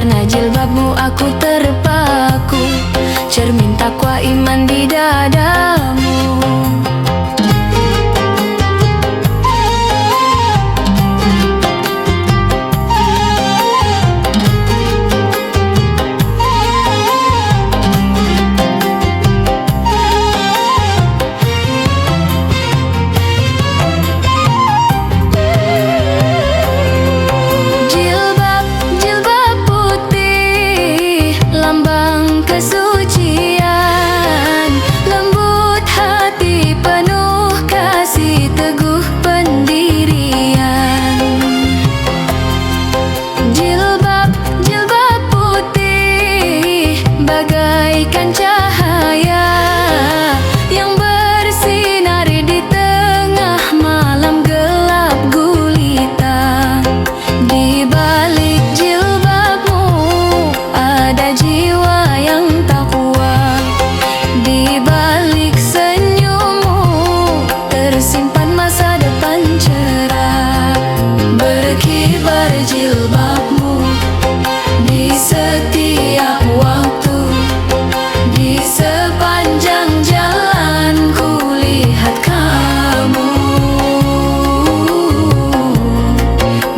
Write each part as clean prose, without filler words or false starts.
Karena jilbabmu aku terpaku, cermin takwa iman di dadamu. Bagaikan cahaya yang bersinar di tengah malam gelap gulita. Di balik jilbabmu ada jiwa yang takwa. Di balik senyummu tersimpan masa depan cerah. Berkibar jilbabmu di setiap waktu, di sepanjang jalan ku lihat kamu.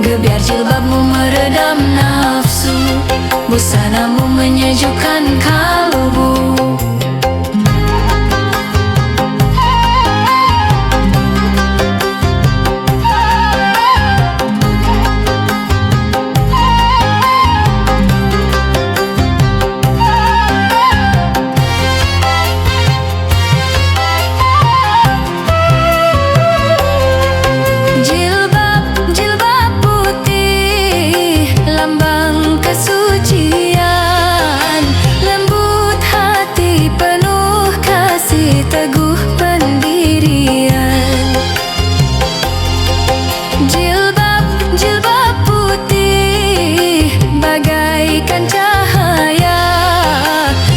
Gebiar jilbabmu meredam nafsu, busanamu menyejukkan kalbu. Teguh pendirian. Jilbab putih bagaikan cahaya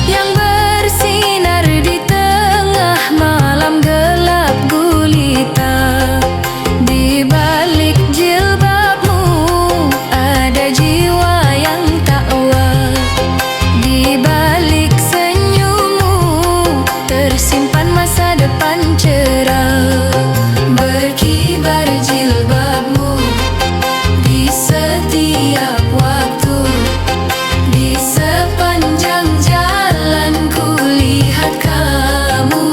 yang bersinar di tengah malam gelap gulita. Di balik jilbabmu ada jiwa yang takwa. Di balik senyummu tersimpan masa depan cerah. Berkibar jilbabmu di setiap waktu, di sepanjang jalan ku lihat kamu.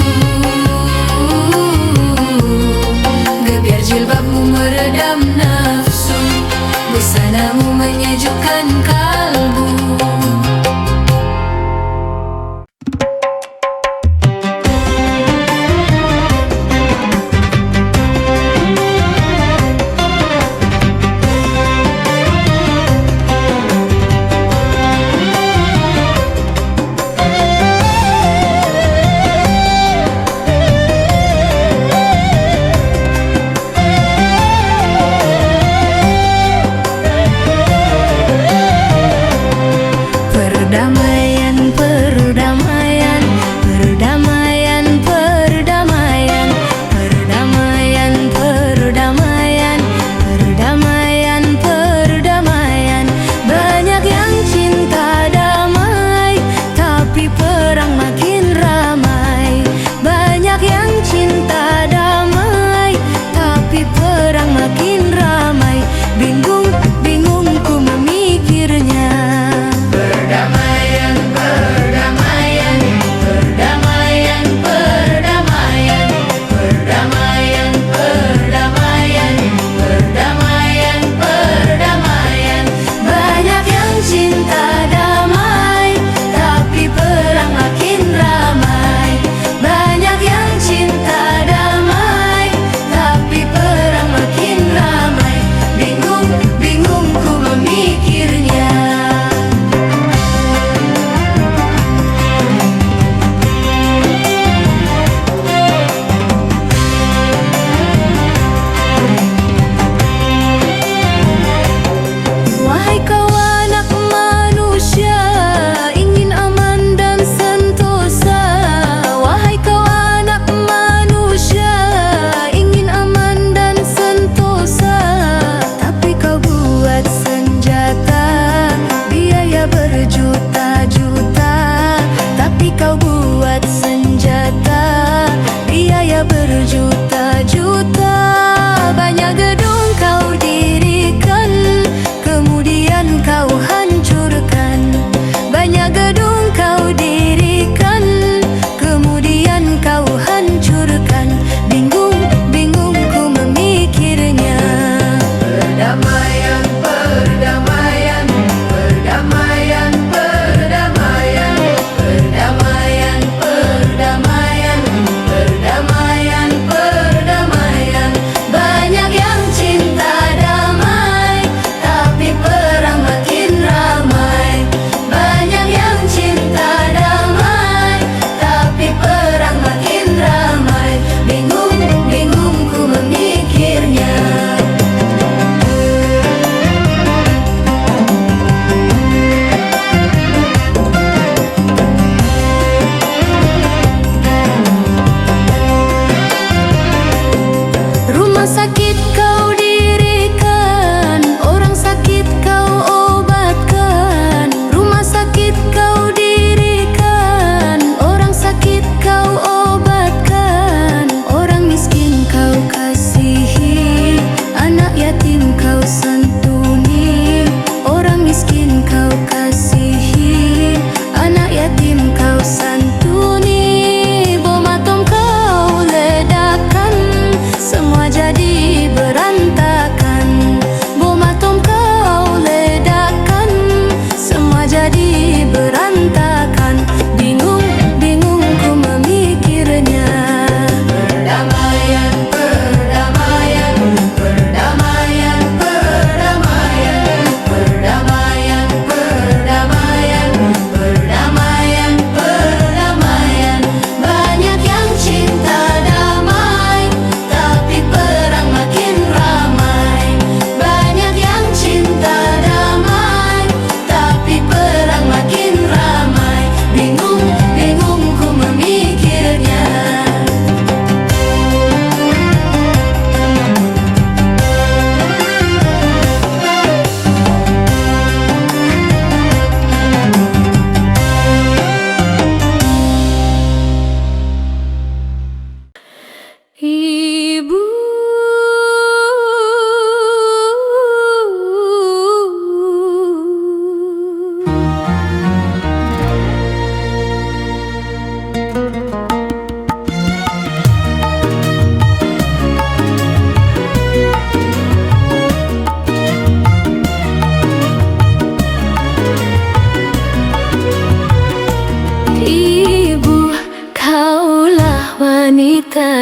Gebiar jilbabmu meredam nafsu, busanamu menyejukkan kalbu.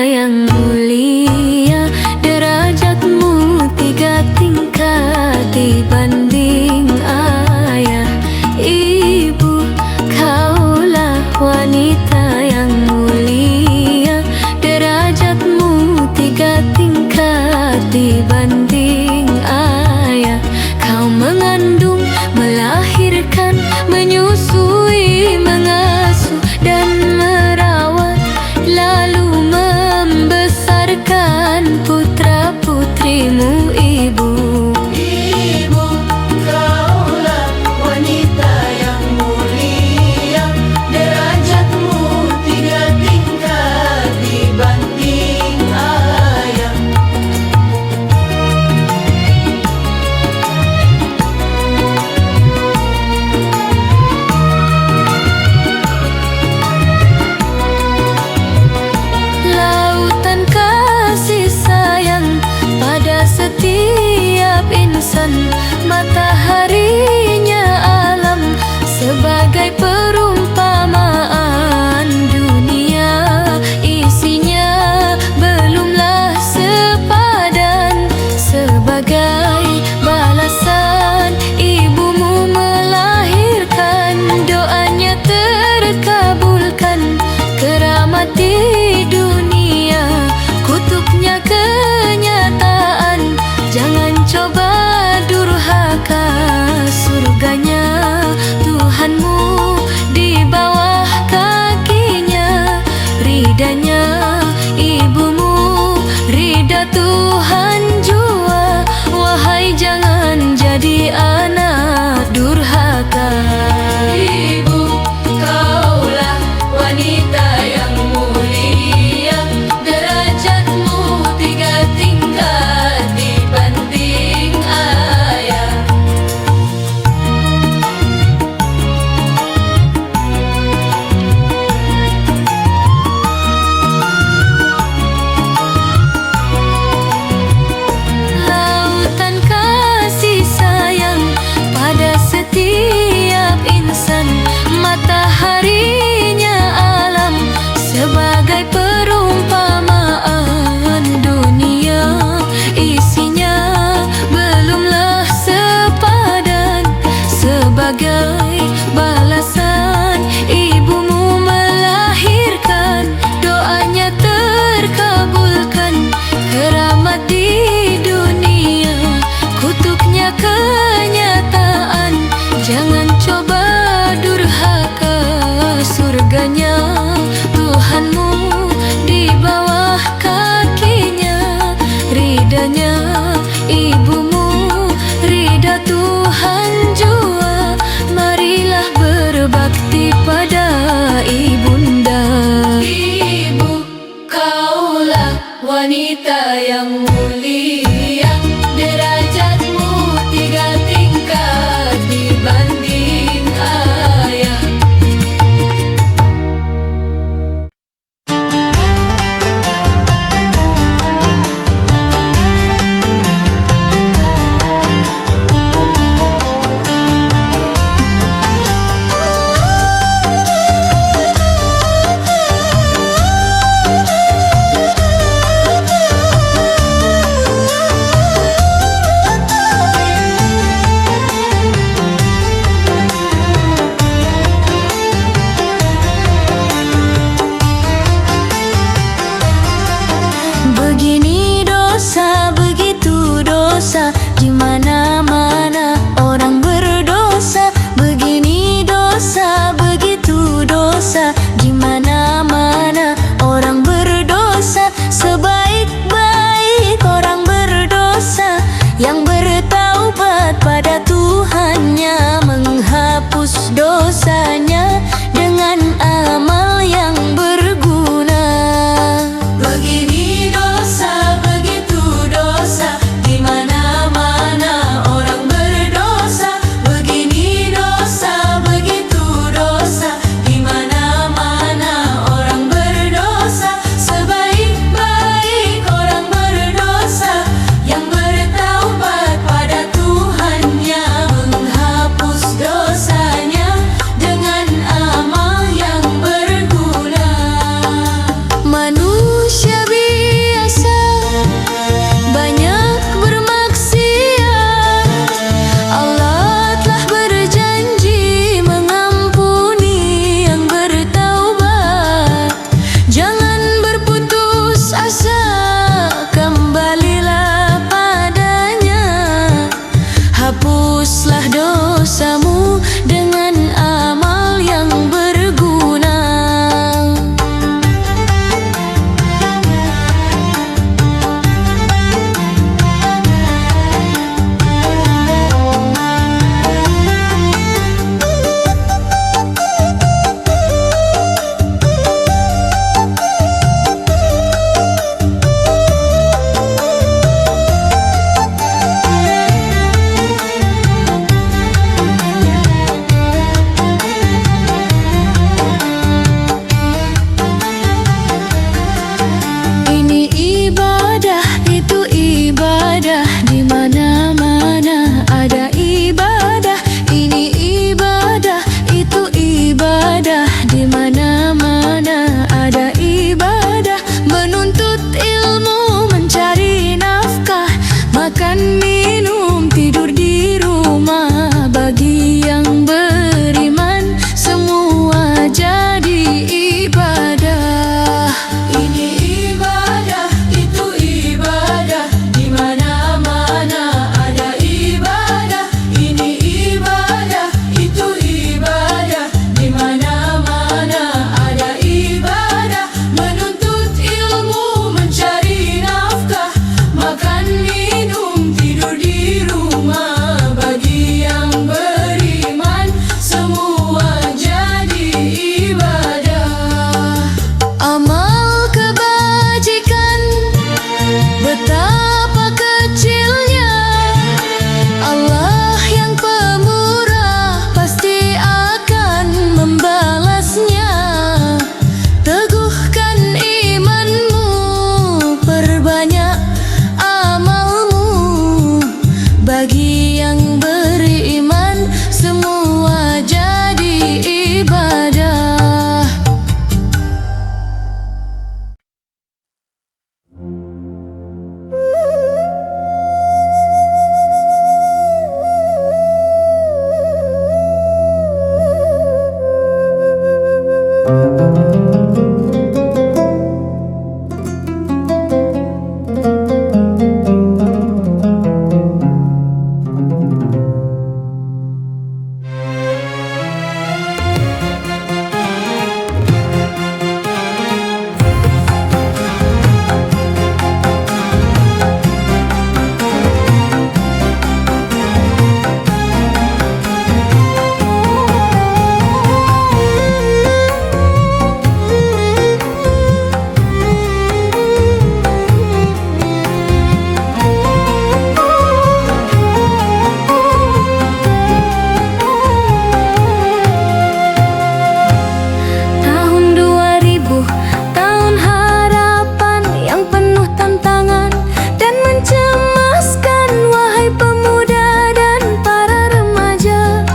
yang mulia, derajatmu 3 tingkat dibanding ayah ibu. Kaulah wanita yang mulia, derajatmu 3 tingkat dibanding ayah. Kau mengandung, melahirkan, menyusui, mengasuh dan merawat, lalu membesarkan putra-putrimu ibu. Ibu, kaulah wanita yang mulia, derajatmu 3 tingkat dibanding ayah. Lautan kasih sayang pada setiap insan, mataharinya alam sebagai perumpamaan dunia. Isinya belumlah sepadan, sebagai balasan ibumu melahirkan, doanya terkabulkan, keramat di dunia, kutuknya kenyataan. Jangan coba durhaka, surganya Tuhanmu di bawah kakinya. Ridanya ibumu, rida Tuhan jua. Wahai jangan jadi anak durhaka. Ibu, kaulah wanita yang mulia, derajatmu 3 tingkat dibanding ayah. Lautan kasih sayang pada setiap insan, mataharinya alam sebagai perumpamaan dunia. Isinya belumlah sepadan, sebagai balasan ibumu melahirkan, doanya terkabulkan, keramat di dunia, kutuknya kenyataan. Jangan coba durhaka, surganya Tuhanmu di bawah kakinya. Ridanya ibumu, rida Tuhan jua. Marilah berbakti pada ibunda. Ibu, kaulah wanita yang mulia, derajatmu 3 tingkat dibanding ayah. hapuslah dosamu dengan amal yang berguna. Ini ibadah, itu ibadah, di mana-mana ada ibadah. Ini ibadah, itu ibadah, di mana-mana ada ibadah. Menuntut ilmu, mencari nafkah, makan minum, tidur di rumah. Bagi yang beriman semua jadi ibadah. Ini ibadah, itu ibadah, di mana-mana ada ibadah. Ini ibadah, itu ibadah, di mana-mana ada ibadah. Menuntut ilmu, mencari nafkah, makan minum, tidur di rumah. Bagi yang beriman semua jadi ibadah. Amal kebajikan betapa kecilnya, Allah yang pemurah pasti akan membalasnya. Teguhkan imanmu, perbanyak amalmu. Bagi yang beriman semua jadi ibadah. Tahun 2000, tahun harapan yang penuh tantangan dan mencemaskan. Wahai pemuda dan para remaja,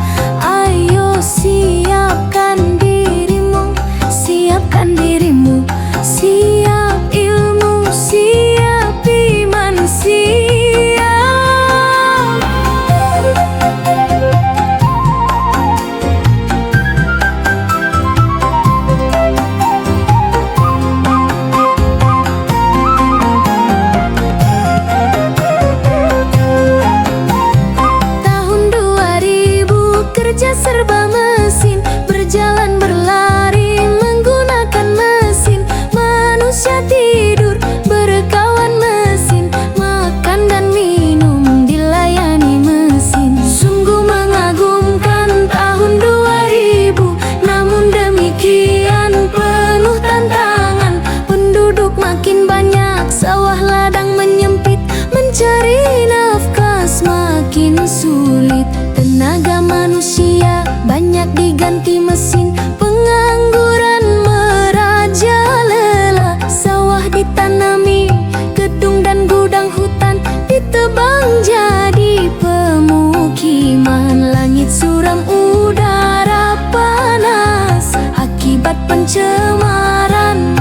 ayo siapkan dirimu, siapkan dirimu. Siap ilmu, siap iman, siap. Tahun 2000 kerja serba mesin, berjalan berlari menggunakan mesin. Manusia tidur berkawan mesin, makan dan minum dilayani mesin. Sungguh mengagumkan tahun 2000, namun demikian penuh tantangan. Penduduk makin banyak, sawah ladang menyempit, mencari nafkah semakin sulit. Tenaga manusia banyak diganti mesin, pengangguran merajalela. Sawah ditanami, gedung dan gudang hutan ditebang jadi pemukiman. Langit suram, udara panas akibat pencemaran.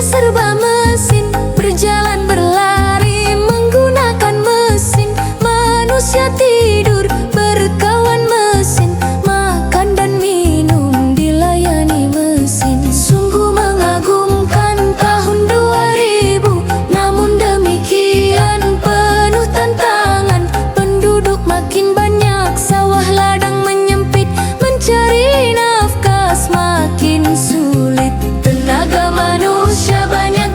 serba mesin, berjalan berlari menggunakan mesin. Manusia tidur berkawan mesin, makan dan minum dilayani mesin. Sungguh mengagumkan tahun 2000, namun demikian penuh tantangan. Penduduk makin banyak, sawah ladang menyempit, mencari nafkah semakin sulit. Tenaga manusia banyak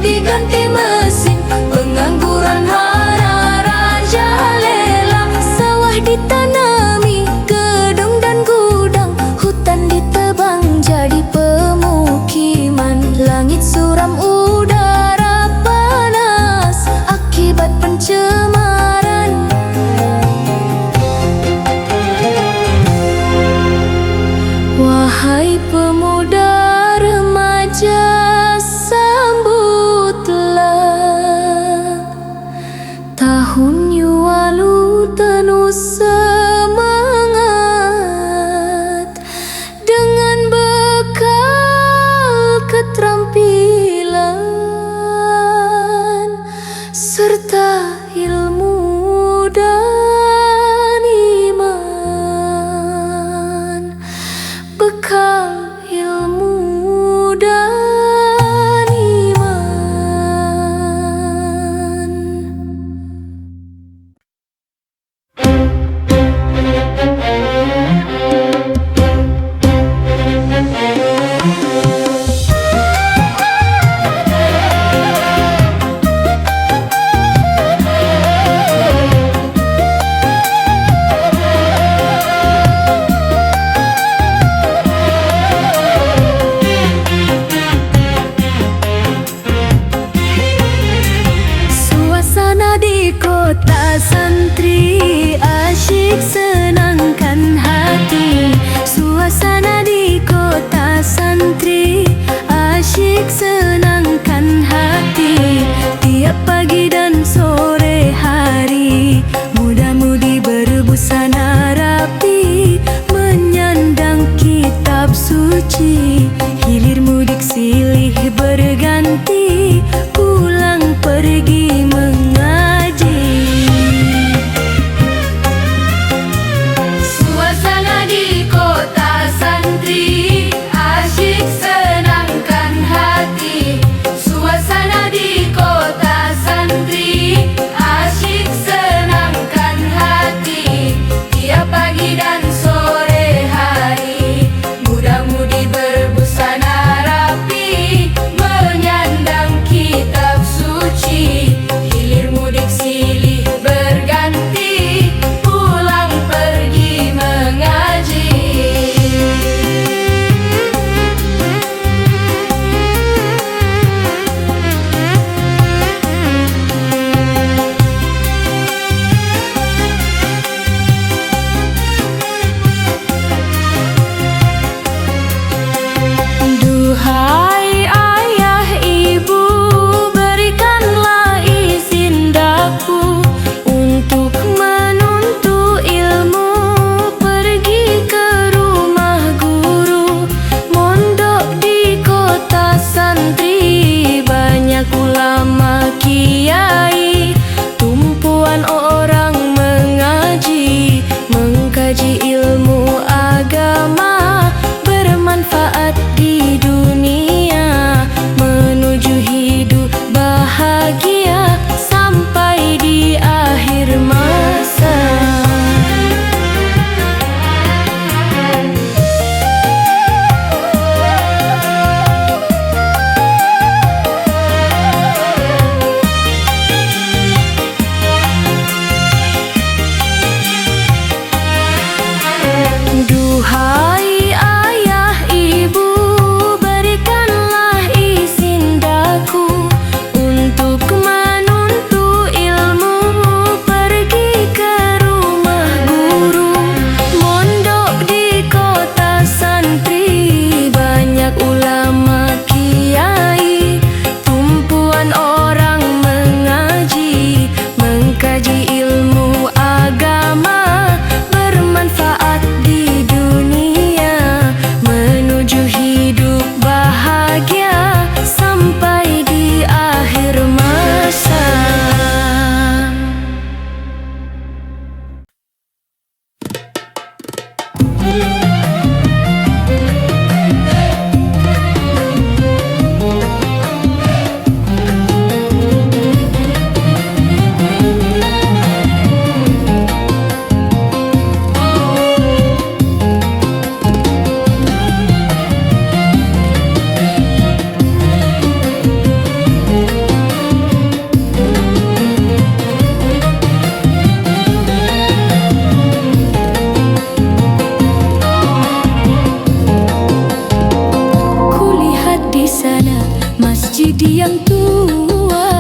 sana masjid yang tua,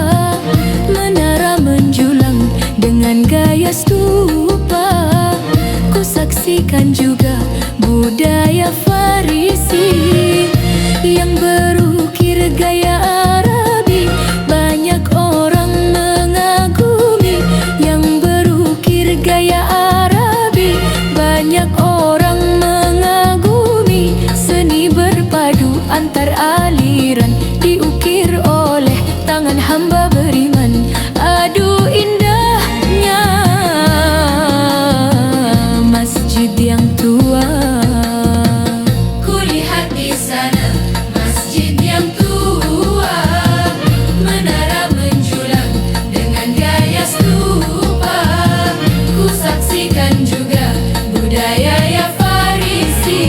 menara menjulang dengan gaya stupa. Ku saksikan juga budaya Farisi yang berukir gaya Arabi. Banyak orang mengagumi yang berukir gaya Arabi. Banyak orang mengagumi seni berpadu antar aliran, diukir oleh tangan hamba beriman. Aduh indahnya masjid yang tua. Kulihat di sana masjid yang tua, menara menjulang dengan gaya stupa. Ku saksikan juga budaya ya Farisi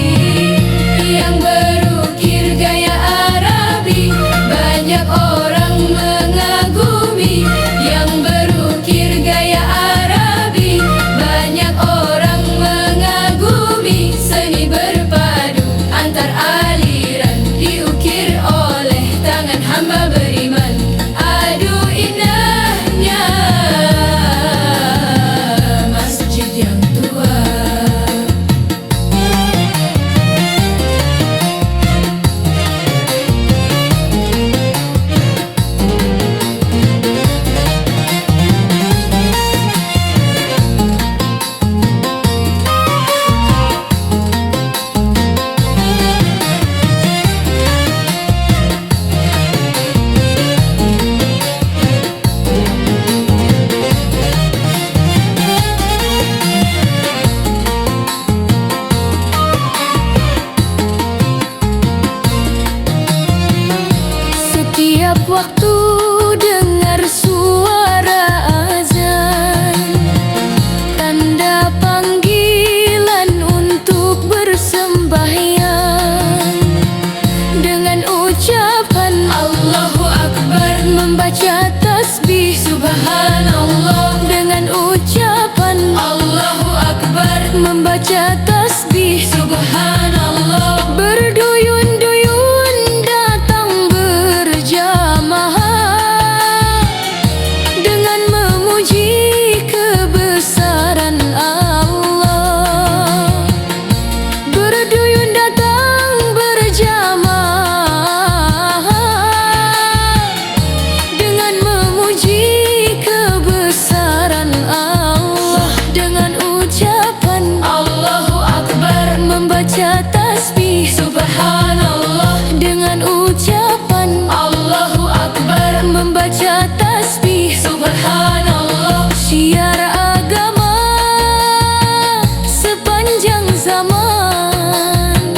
yang berukir gaya Arabi. Banyak orang mengagumi yang berukir gaya Arabi. Banyak orang mengagumi seni berpadu antar aliran, diukir oleh tangan hamba beriman. Aduh indahnya masjid yang tua. Setiap waktu dengar suara azan, tanda panggilan untuk bersembahyang. Dengan ucapan Allahu Akbar, membaca tasbih Subhanallah. dengan ucapan Allahu Akbar, membaca tasbih Subhanallah. berduyun-duyun datang berjamaah dengan memuji kebesaran Allah. Berduyun datang berjamaah dengan memuji kebesaran Allah. Dengan ucapan Allahu Akbar, membaca tasbih Subhanallah. dengan ucapan Allahu Akbar, membaca tasbih Subhanallah. syiar agama sepanjang zaman,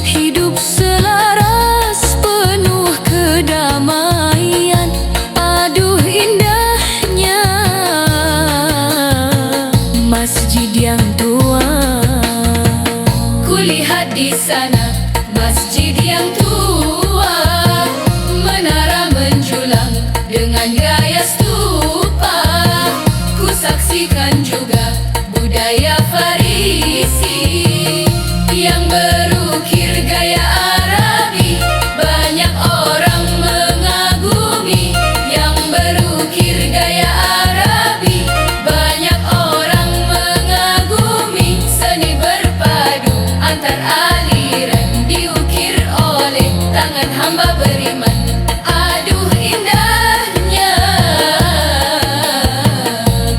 hidup selaras penuh kedamaian. Aduh indahnya masjid yang tua. Kulihat di sana masjid yang tua, menara menjulang dengan gaya stupa. Ku saksikan juga budaya Farisi yang berukir gaya Arabi. Banyak orang mengagumi yang berukir gaya Arabi. Banyak orang mengagumi seni berpadu antar aliran, diukir oleh tangan hamba beriman. Aduh indahnya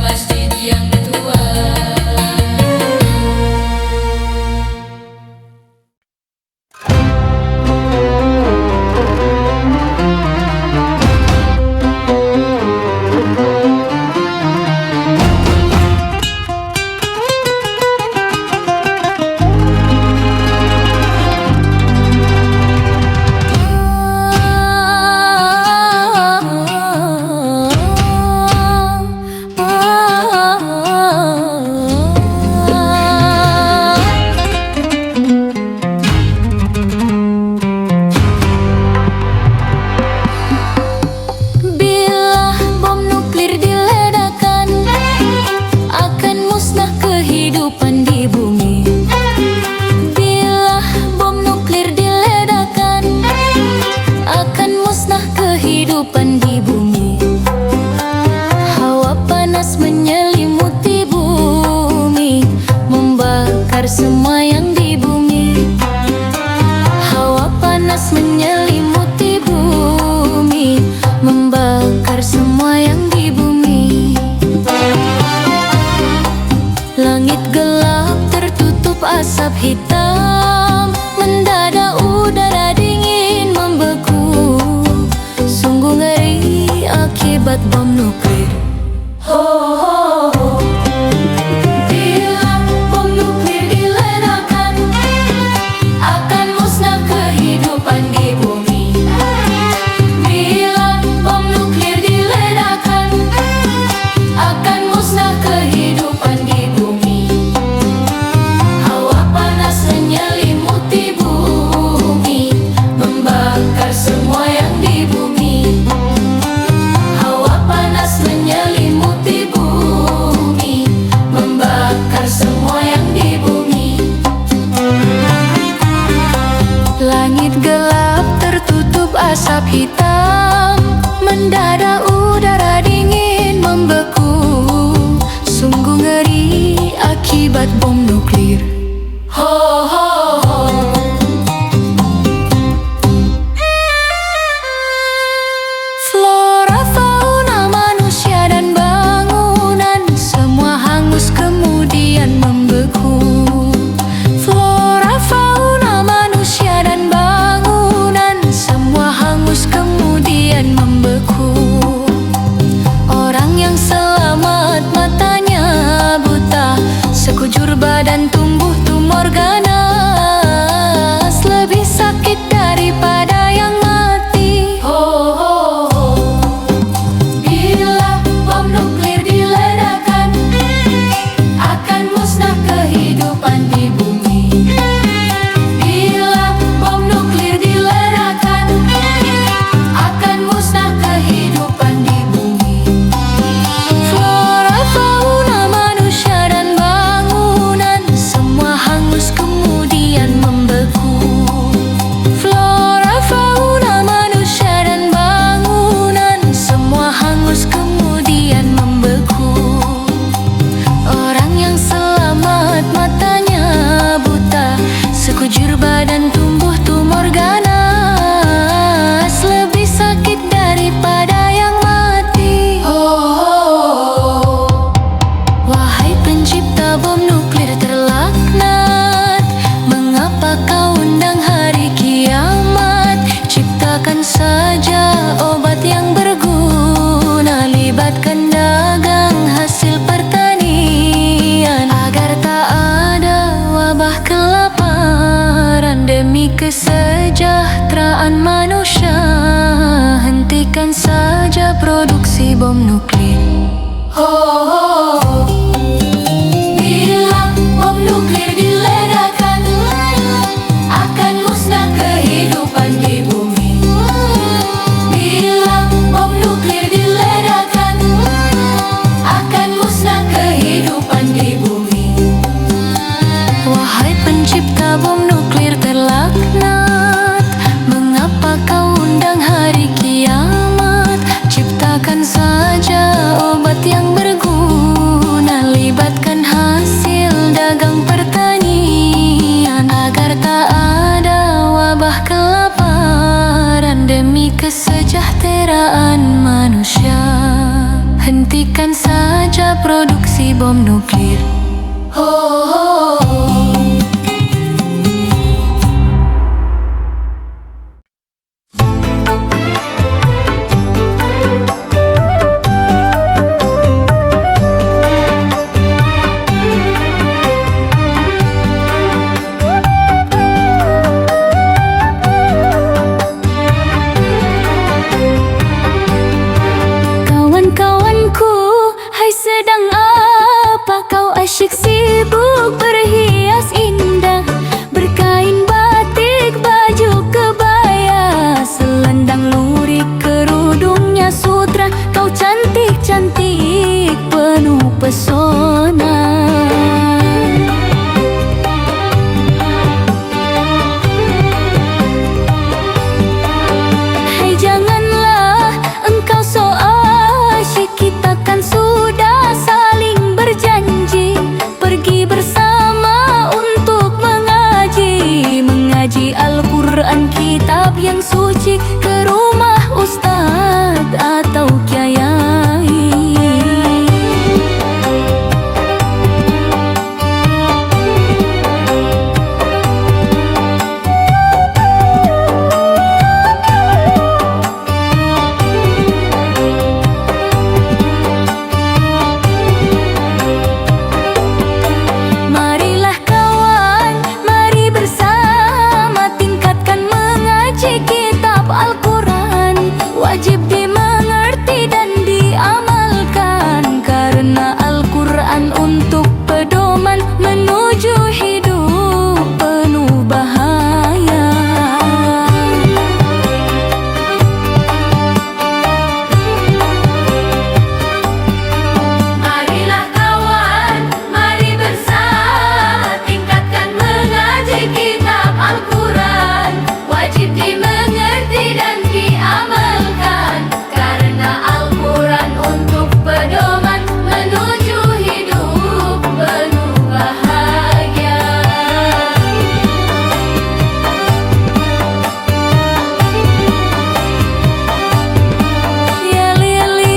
masjid yang akibat bom nuklir. Ho ho ho. Bila bom nuklir diledakkan, akan musnah kehidupan di bumi. Bila bom nuklir diledakkan, akan musnah kehidupan di bumi. Hawa panas menyelimuti bumi, membakar semua yang di bumi. Hawa panas menyelimuti bumi, membakar semua yang di bumi. Langit gelap tertutup asap hitam, mendadak udara dingin membeku. Sungguh ngeri akibat bom nuklir. Ho ho ho. Flora, fauna, manusia dan bangunan semua hangus kemudian membeku. Flora, fauna, manusia dan bangunan semua hangus kemudian membeku. Orang yang selamat matanya buta, sekujur badan tumbuh tumor ganas, lebih sakit daripada yang mati. Ho ho ho. Bila bom nuklir diledakkan, akan musnah kehidupan di bumi. Bila bom nuklir diledakkan, akan musnah kehidupan di bumi. Flora, fauna, manusia dan bangunan semua hangus kemudian membeku. Flora, fauna, manusia dan bangunan semua hangus kemudian membeku. Orang yang selamat matanya buta, sekujur badan tumbuh tumor ganas, lebih sakit daripada yang mati. Ho ho ho. Wahai pencipta bom nuklir terlaknat, mengapa kau undang hari kiamat? Ciptakan saja obat yang berguna, libatkan dagang hasil pertanian, agar tak ada wabah kelaparan. Demi kesejahteraan manusia, hentikan saja produksi bom nuklir. Ho ho ho. Bila bom nuklir diledakkan, akan musnah kehidupan di bumi. Bila bom nuklir diledakkan, akan musnah kehidupan di bumi. Wahai pencipta bom nuklir terlaknat, mengapa kau undang hari kiamat? Ciptakan saja obat yang berguna, libatkan hasil dagang pertanian, agar tak ada wabah kelaparan. Demi kesejahteraan manusia, hentikan saja produksi bom nuklir. Ho ho ho. Kawan-kawanku, hai sedang apa kau wajib dimengerti dan diamalkan, karena Al-Quran untuk pedoman menuju hidup penuh bahaya. Marilah kawan, mari bersama tingkatkan mengaji kitab Al-Quran. Wajib dimengerti dan diamalkan, karena Al-Quran untuk pedoman menuju hidup penuh bahagia. Yali, yali,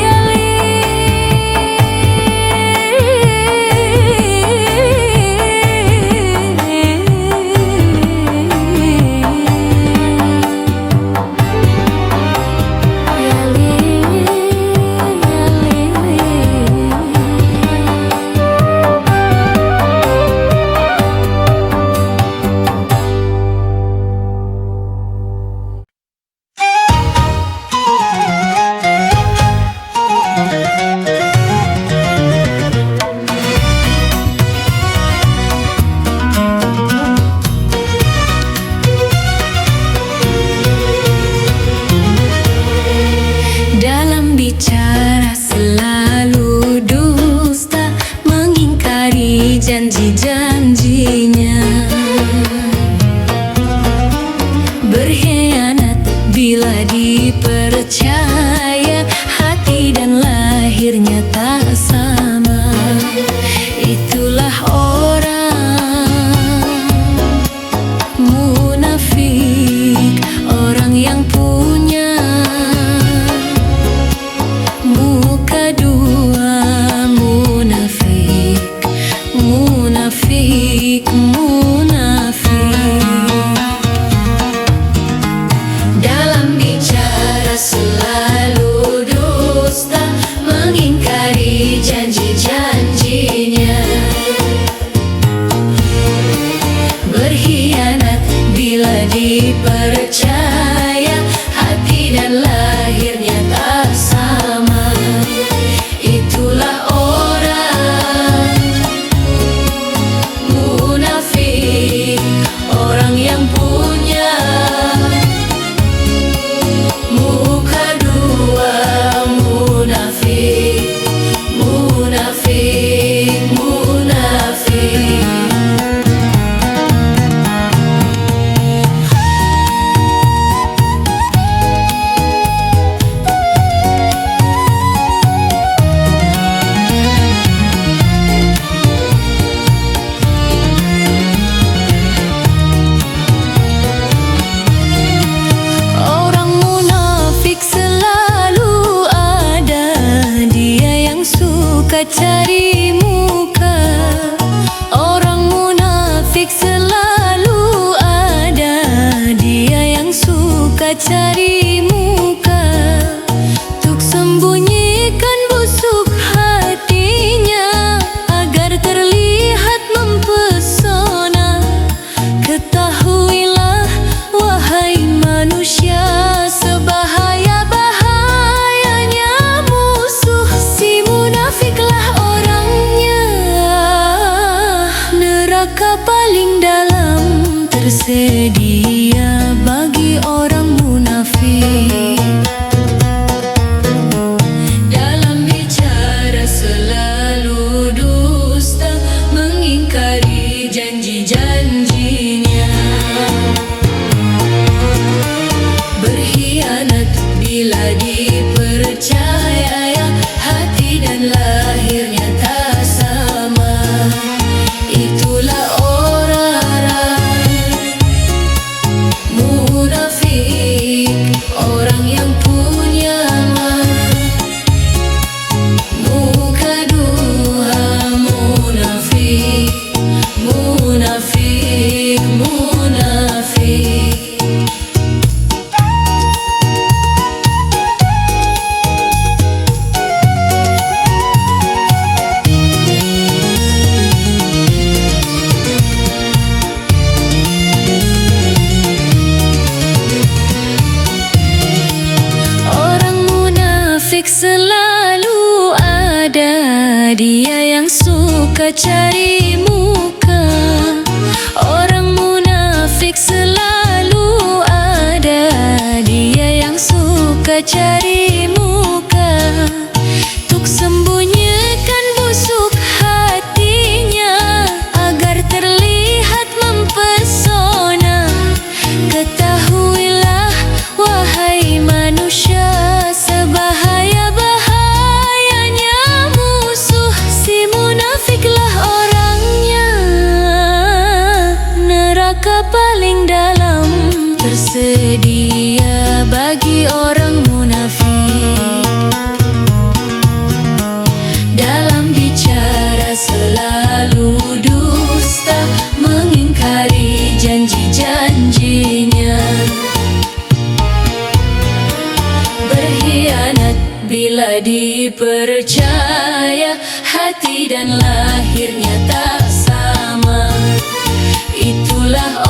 dalam bicara selalu dusta, mengingkari janji-janjinya, berkhianat bila dipercaya, hati dan lahirnya tak sama. Itulah orang munafik, orang yang punya muka dua. Munafik, munafik, munafik. Dalam bicara selalu dusta, mengingkari janji-janjinya, berkhianat bila dipercaya, hati dan lahirnya tak sama. Itulah orang munafik, orang yang punya muka dua. Munafik, munafik, munafik. Orang munafik selalu ada, dia yang suka cari muka. Orang munafik selalu ada, dia yang suka cari muka. Tuk sembunyikan busuk hatinya, agar terlihat mempesona. Ketahuilah wahai manusia, sebahaya-bahayanya musuh, si munafiklah orangnya. Neraka paling dalam tersedia bagi orang munafik. Dalam bicara selalu dusta, mengingkari janji-janjinya, berkhianat bila dipercaya, hati dan lahirnya tak sama. Itulah orang munafik, orang yang punya muka dua. Munafik, munafik, munafik. munafik selalu ada, dia yang suka cari muka. Orang munafik selalu ada, dia yang suka cari muka. Tuk sembunyikan busuk hatinya agar terlihat mempesona. Ketahuilah wahai manusia, sebahaya-bahayanya musuh, si munafiklah orangnya. Neraka paling dalam tersedia bagi orang munafik. Dalam bicara selalu dusta, mengingkari janji-janjinya. Berkhianat bila dipercaya, hati dan lahirnya tak sama. Itulah